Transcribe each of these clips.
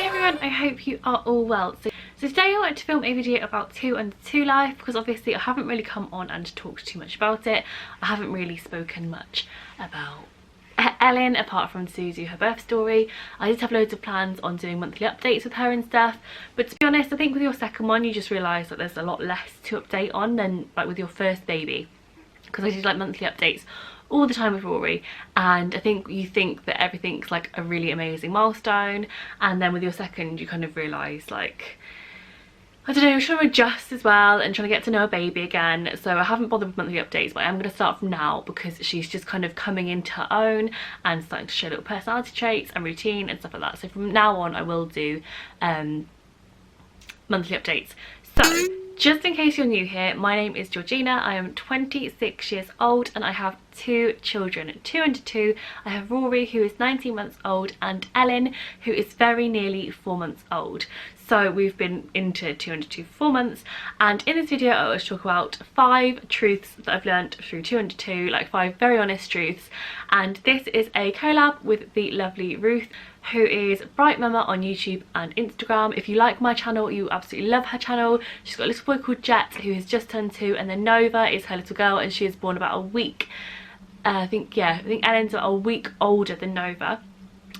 Hi everyone, I hope you are all well. So today I wanted to film a video about 2 under 2 life because obviously I haven't really come on and talked too much about it. I haven't really spoken much about Elin apart from to do her birth story. I did have loads of plans on doing monthly updates with her and stuff, but to be honest I think with your second one you just realise that there's a lot less to update on than like with your first baby, because I did like monthly updates all the time with Rory, and I think you think that everything's like a really amazing milestone, and then with your second you kind of realise like, I don't know, you're trying to adjust as well and trying to get to know a baby again. So I haven't bothered with monthly updates, but I'm going to start from now because she's just kind of coming into her own and starting to show little personality traits and routine and stuff like that. So from now on I will do monthly updates. So just in case you're new here, my name is Georgina. I am 26 years old and I have 2 children, 2 under 2. I have Rory, who is 19 months old, and Elin, who is very nearly 4 months old. So we've been into 2 under 2 for 4 months, and in this video I will talk about 5 truths that I've learned through 2 under 2, like 5 very honest truths. And this is a collab with the lovely Ruth, who is Bright Mama on YouTube and Instagram. If you like my channel, you absolutely love her channel. She's got a little boy called Jet who has just turned 2, and then Nova is her little girl and she was born about a week. I think Elin's about a week older than Nova.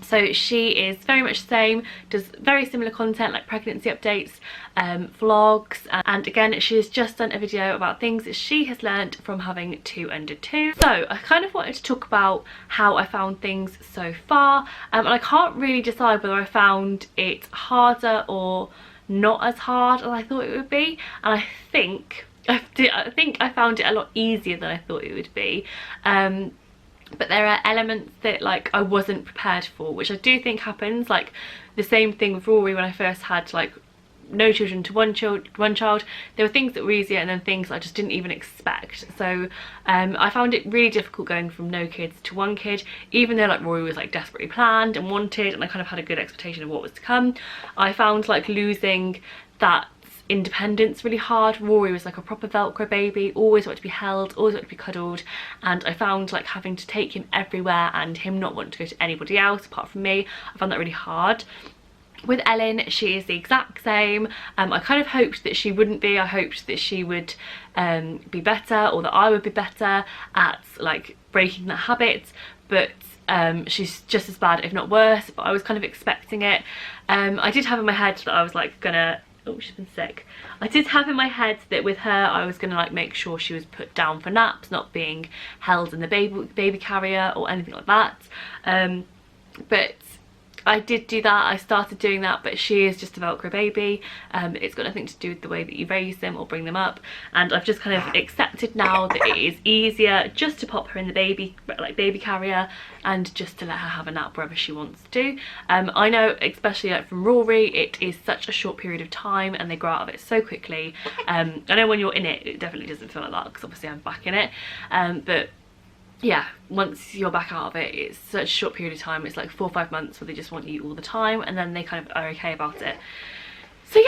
So she is very much the same, does very similar content like pregnancy updates, vlogs, and again she has just done a video about things that she has learnt from having 2 under 2. So I kind of wanted to talk about how I found things so far, and I can't really decide whether I found it harder or not as hard as I thought it would be, and I think I found it a lot easier than I thought it would be. But there are elements that like I wasn't prepared for, which I do think happens. Like the same thing with Rory when I first had like no children to one child. There were things that were easier and then things I just didn't even expect. So I found it really difficult going from no kids to 1 kid, even though like Rory was like desperately planned and wanted, and I kind of had a good expectation of what was to come. I found like losing that independence really hard. Rory was like a proper Velcro baby, always wanted to be held, always wanted to be cuddled, and I found like having to take him everywhere and him not wanting to go to anybody else apart from me. I found that really hard. With Elin, she is the exact same. I kind of hoped that she wouldn't be. I hoped that she would be better, or that I would be better at like breaking that habit, but she's just as bad if not worse. But I was kind of expecting it. I did have in my head that I was like gonna, oh, she's been sick. I did have in my head that with her I was gonna like make sure she was put down for naps, not being held in the baby carrier or anything like that. But I did do that, I started doing that, but she is just a Velcro baby. It's got nothing to do with the way that you raise them or bring them up, and I've just kind of accepted now that it is easier just to pop her in the baby carrier and just to let her have a nap wherever she wants to. I know, especially like from Rory, it is such a short period of time and they grow out of it so quickly. I know when you're in it, it definitely doesn't feel like that because obviously I'm back in it, but yeah, once you're back out of it, it's such a short period of time. It's like 4 or 5 months where they just want you all the time, and then they kind of are okay about it. So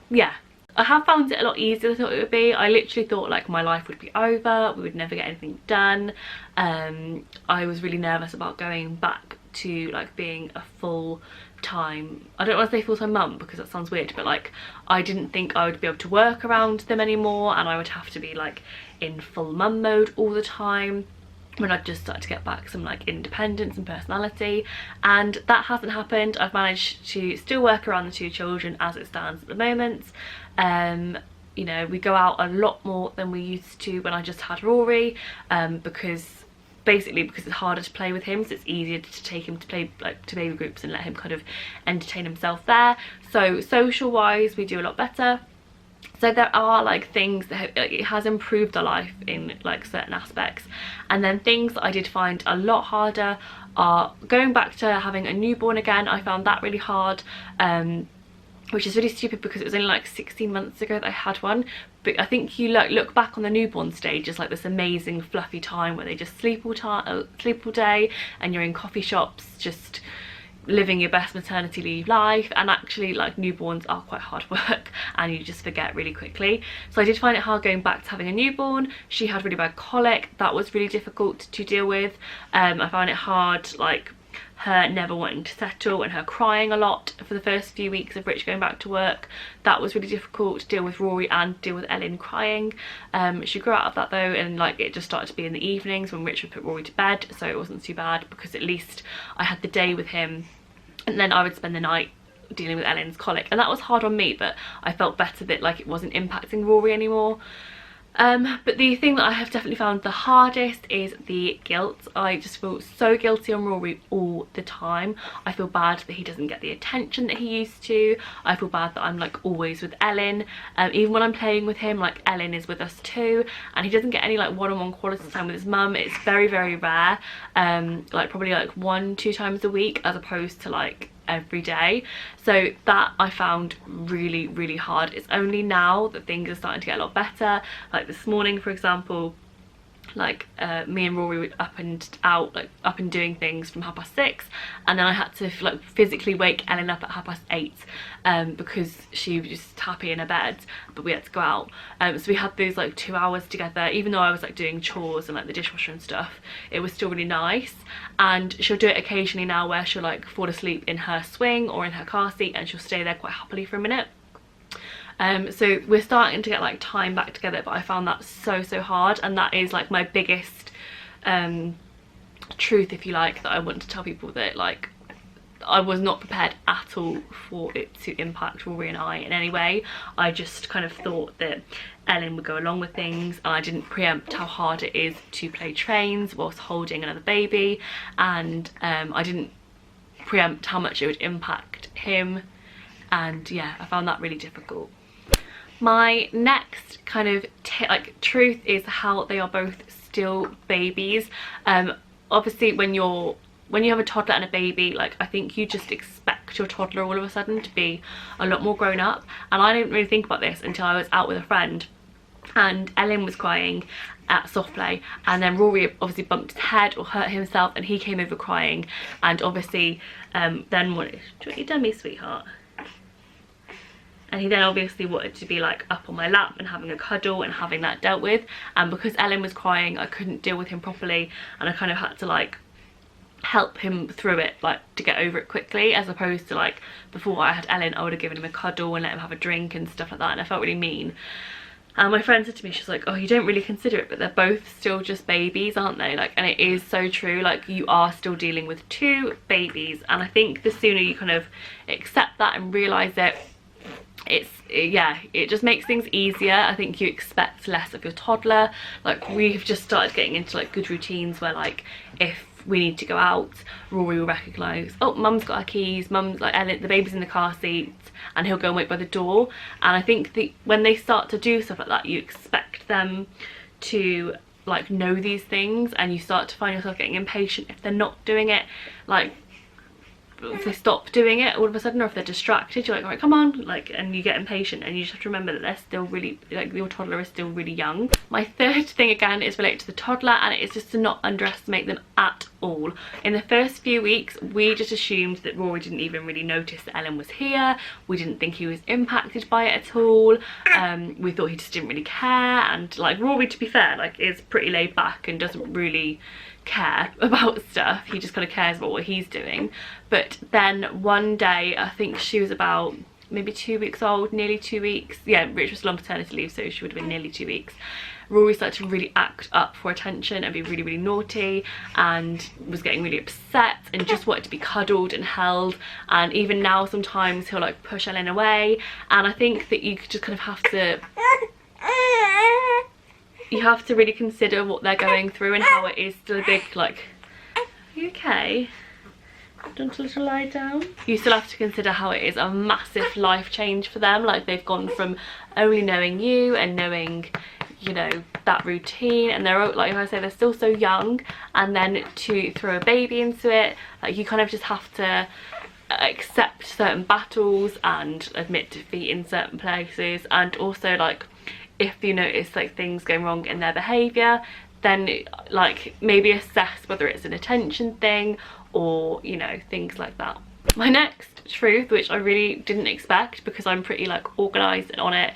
yeah, I have found it a lot easier than I thought it would be. I literally thought like my life would be over, we would never get anything done. I was really nervous about going back to like being a full-time, I don't want to say full-time mum because that sounds weird, but like I didn't think I would be able to work around them anymore, and I would have to be like in full mum mode all the time when I've just started to get back some like independence and personality, and that hasn't happened. I've managed to still work around the 2 children as it stands at the moment. You know, we go out a lot more than we used to when I just had Rory, because it's harder to play with him, so it's easier to take him to play like to baby groups and let him kind of entertain himself there. So social wise we do a lot better. So there are like things that it has improved our life in like certain aspects, and then things that I did find a lot harder are going back to having a newborn again. I found that really hard, which is really stupid because it was only like 16 months ago that I had one. But I think you like look back on the newborn stage as like this amazing fluffy time where they just sleep all day and you're in coffee shops just living your best maternity leave life, and actually like newborns are quite hard work and you just forget really quickly. So I did find it hard going back to having a newborn. She had really bad colic, that was really difficult to deal with. I found it hard like her never wanting to settle and her crying a lot for the first few weeks of Rich going back to work. That was really difficult to deal with Rory and deal with Elin crying. She grew out of that though, and like it just started to be in the evenings when Rich would put Rory to bed, so it wasn't too bad because at least I had the day with him and then I would spend the night dealing with Elin's colic, and that was hard on me, but I felt better that like it wasn't impacting Rory anymore. But the thing that I have definitely found the hardest is the guilt. I just feel so guilty on Rory all the time. I feel bad that he doesn't get the attention that he used to. I feel bad that I'm like always with Elin. Even when I'm playing with him, like Elin is with us too, and he doesn't get any like one-on-one quality time with his mum. It's very, very rare. Like probably like 1-2 times a week as opposed to like every day. So that I found really, really hard. It's only now that things are starting to get a lot better. Like this morning, for example, like me and Rory were up and doing things from 6:30, and then I had to like physically wake Elin up at 8:30 because she was just happy in her bed, but we had to go out. So we had those like 2 hours together. Even though I was like doing chores and like the dishwasher and stuff, it was still really nice. And she'll do it occasionally now where she'll like fall asleep in her swing or in her car seat, and she'll stay there quite happily for a minute. So we're starting to get like time back together, but I found that so hard, and that is like my biggest truth, if you like, that I want to tell people, that like I was not prepared at all for it to impact Rory and I in any way. I just kind of thought that Elin would go along with things, and I didn't preempt how hard it is to play trains whilst holding another baby, and I didn't preempt how much it would impact him, and yeah, I found that really difficult. My next kind of truth is how they are both still babies. Obviously when you have a toddler and a baby, like I think you just expect your toddler all of a sudden to be a lot more grown up, and I didn't really think about this until I was out with a friend and Elin was crying at soft play, and then Rory obviously bumped his head or hurt himself and he came over crying, and obviously then what, do you want your dummy, sweetheart? And he then obviously wanted to be like up on my lap and having a cuddle and having that dealt with, and because Elin was crying I couldn't deal with him properly, and I kind of had to like help him through it, like to get over it quickly, as opposed to like before I had Elin I would have given him a cuddle and let him have a drink and stuff like that, and I felt really mean. And my friend said to me, she's like, oh, you don't really consider it, but they're both still just babies, aren't they? Like, and it is so true, like you are still dealing with 2 babies, and I think the sooner you kind of accept that and realise it, it just makes things easier. I think you expect less of your toddler. Like we've just started getting into like good routines where like if we need to go out, Rory will recognise, oh, mum's got her keys, mum's like Elin, the baby's in the car seat, and he'll go and wait by the door. And I think when they start to do stuff like that, you expect them to like know these things, and you start to find yourself getting impatient if they're not doing it. Like if they stop doing it all of a sudden, or if they're distracted, you're like, all right, come on, like, and you get impatient, and you just have to remember that they're still really, like, your toddler is still really young. My third thing again is related to the toddler, and it is just to not underestimate them at all. In the first few weeks we just assumed that Rory didn't even really notice that Elin was here. We didn't think he was impacted by it at all. We thought he just didn't really care, and like Rory, to be fair, like is pretty laid back and doesn't really care about stuff. He just kind of cares about what he's doing. But then one day, I think she was about maybe 2 weeks old, nearly 2 weeks. Yeah, Rich was still on paternity leave, so she would have been nearly 2 weeks. Rory started to really act up for attention and be really, really naughty, and was getting really upset and just wanted to be cuddled and held. And even now sometimes he'll like push Elin away, and I think that you just kind of have to really consider what they're going through and how it is still a big, like, are you okay? Don't a little lie down? You still have to consider how it is a massive life change for them. Like they've gone from only knowing you and knowing, you know, that routine, and they're, like I say, they're still so young, and then to throw a baby into it, like you kind of just have to accept certain battles and admit defeat in certain places. And also, like, if you notice like things going wrong in their behaviour, then like maybe assess whether it's an attention thing or, you know, things like that. My next truth, which I really didn't expect because I'm pretty like organised and on it,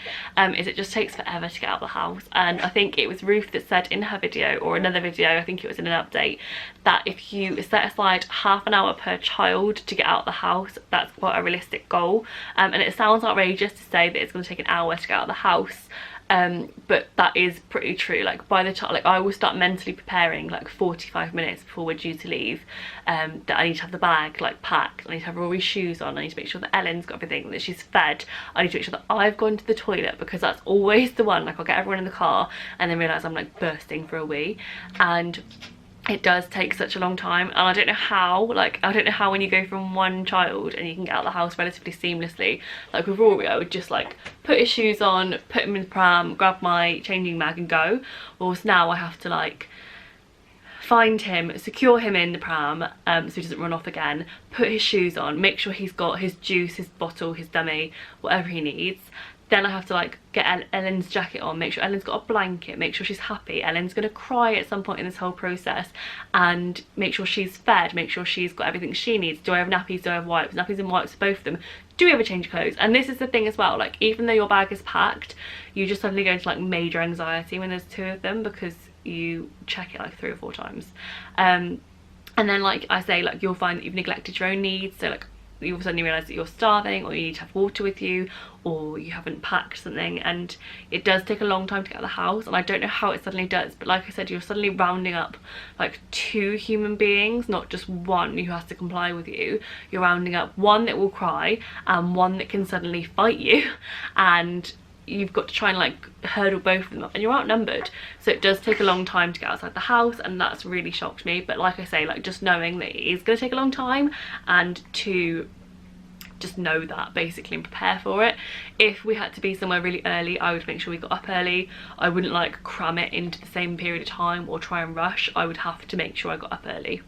is it just takes forever to get out of the house. And I think it was Ruth that said in her video, or another video, I think it was in an update, that if you set aside half an hour per child to get out of the house, that's quite a realistic goal. And it sounds outrageous to say that it's going to take an hour to get out of the house, but that is pretty true. Like by the time, like I will start mentally preparing like 45 minutes before we're due to leave, that I need to have the bag like packed, I need to have Rory's shoes on, I need to make sure that Ellen's got everything, that she's fed, I need to make sure that I've gone to the toilet, because that's always the one, like I'll get everyone in the car and then realise I'm like bursting for a wee. And it does take such a long time, and I don't know how, like I don't know how when you go from one child and you can get out of the house relatively seamlessly. Like with Rory, I would just like put his shoes on, put him in the pram, grab my changing bag and go. Whilst now I have to like find him, secure him in the pram so he doesn't run off again, put his shoes on, make sure he's got his juice, his bottle, his dummy, whatever he needs. Then I have to like get Ellen's jacket on, make sure Ellen's got a blanket, make sure she's happy. Ellen's gonna cry at some point in this whole process, and make sure she's fed, make sure she's got everything she needs. Do I have nappies? Do I have wipes? Nappies and wipes for both of them. Do we ever change clothes? And this is the thing as well, like even though your bag is packed, you just suddenly go into like major anxiety when there's two of them, because you check it like 3 or 4 times. And then like I say, like you'll find that you've neglected your own needs. So like you all suddenly realise that you're starving, or you need to have water with you, or you haven't packed something, and it does take a long time to get out of the house. And I don't know how it suddenly does, but like I said, you're suddenly rounding up like 2 human beings, not just one who has to comply with you. You're rounding up one that will cry and one that can suddenly fight you, and you've got to try and like hurdle both of them up, and you're outnumbered. So it does take a long time to get outside the house, and that's really shocked me. But like I say, like just knowing that it is going to take a long time, and to just know that basically and prepare for it. If we had to be somewhere really early, I would make sure we got up early. I wouldn't like cram it into the same period of time or try and rush. I would have to make sure I got up early.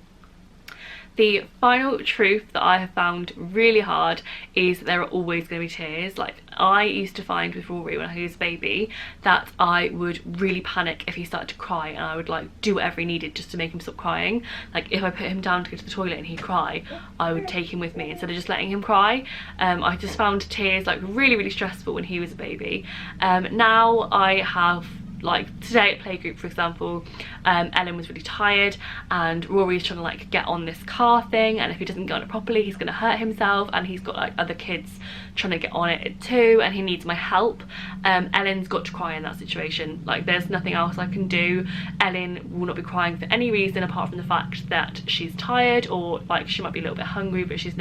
The final truth that I have found really hard is that there are always going to be tears. Like I used to find with Rory when he was a baby that I would really panic if he started to cry, and I would like do whatever he needed just to make him stop crying. Like if I put him down to go to the toilet and he'd cry, I would take him with me instead of just letting him cry. I just found tears like really stressful when he was a baby. Now I have, like today at playgroup for example, Elin was really tired and Rory's trying to like get on this car thing, and if he doesn't get on it properly he's gonna hurt himself, and he's got like other kids trying to get on it too, and he needs my help. Ellen's got to cry in that situation. Like there's nothing else I can do. Elin will not be crying for any reason apart from the fact that she's tired, or like she might be a little bit hungry, but she's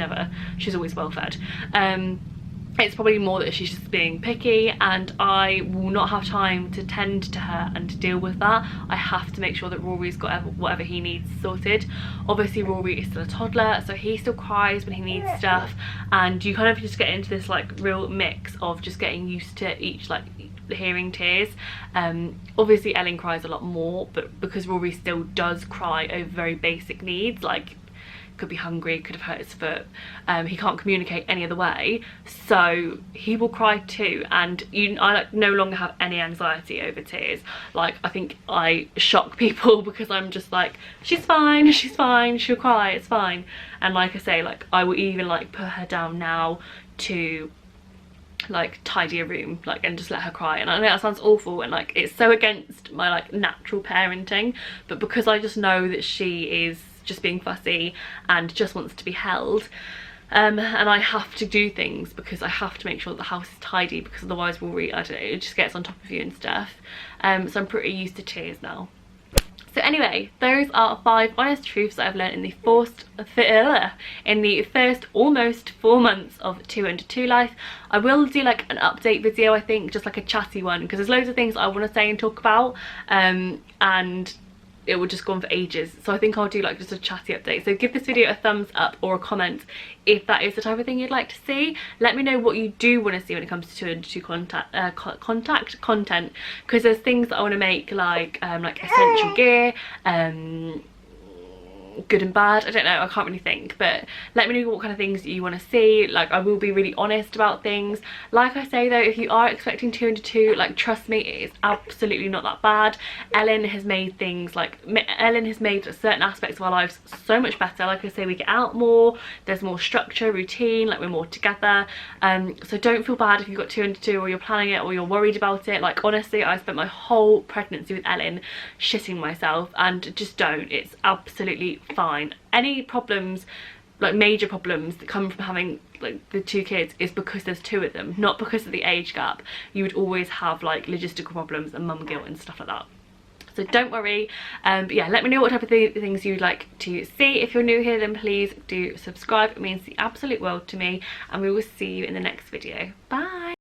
always well fed. It's probably more that she's just being picky, and I will not have time to tend to her and to deal with that. I have to make sure that Rory's got whatever he needs sorted. Obviously Rory is still a toddler, so he still cries when he needs stuff, and you kind of just get into this like real mix of just getting used to each like hearing tears. Obviously Elin cries a lot more, but because Rory still does cry over very basic needs, like could be hungry, could have hurt his foot, he can't communicate any other way, so he will cry too. And I like no longer have any anxiety over tears. Like I think I shock people because I'm just like, she's fine, she'll cry, it's fine. And like I say, like I will even like put her down now to like tidy a room, like, and just let her cry. And I know that sounds awful and like it's so against my like natural parenting, but because I just know that she is just being fussy and just wants to be held, and I have to do things because I have to make sure that the house is tidy, because otherwise Rory, I don't know, it just gets on top of you and stuff. So I'm pretty used to tears now. So anyway, those are 5 honest truths that I've learned in the first almost 4 months of 2 under 2 life. I will do like an update video, I think, just like a chatty one, because there's loads of things I want to say and talk about, and it will just go on for ages. So I think I'll do like just a chatty update. So give this video a thumbs up or a comment if that is the type of thing you'd like to see. Let me know what you do want to see when it comes to 2 under 2 content, because there's things that I want to make like essential gear, good and bad. I don't know, I can't really think, but let me know what kind of things you want to see. Like, I will be really honest about things. Like I say though, if you are expecting 2 and 2, like, trust me, it is absolutely not that bad. Elin has made things like, Elin has made certain aspects of our lives so much better. Like I say, we get out more, there's more structure, routine, like we're more together. So don't feel bad if you've got 2 and 2 or you're planning it or you're worried about it. Like, honestly, I spent my whole pregnancy with Elin shitting myself, and just don't. It's absolutely fine. Any problems, like major problems that come from having like the 2 kids, is because there's 2 of them, not because of the age gap. You would always have like logistical problems and mum guilt and stuff like that. So don't worry. But yeah, let me know what type of things you'd like to see. If you're new here, then please do subscribe. It means the absolute world to me, and we will see you in the next video. Bye.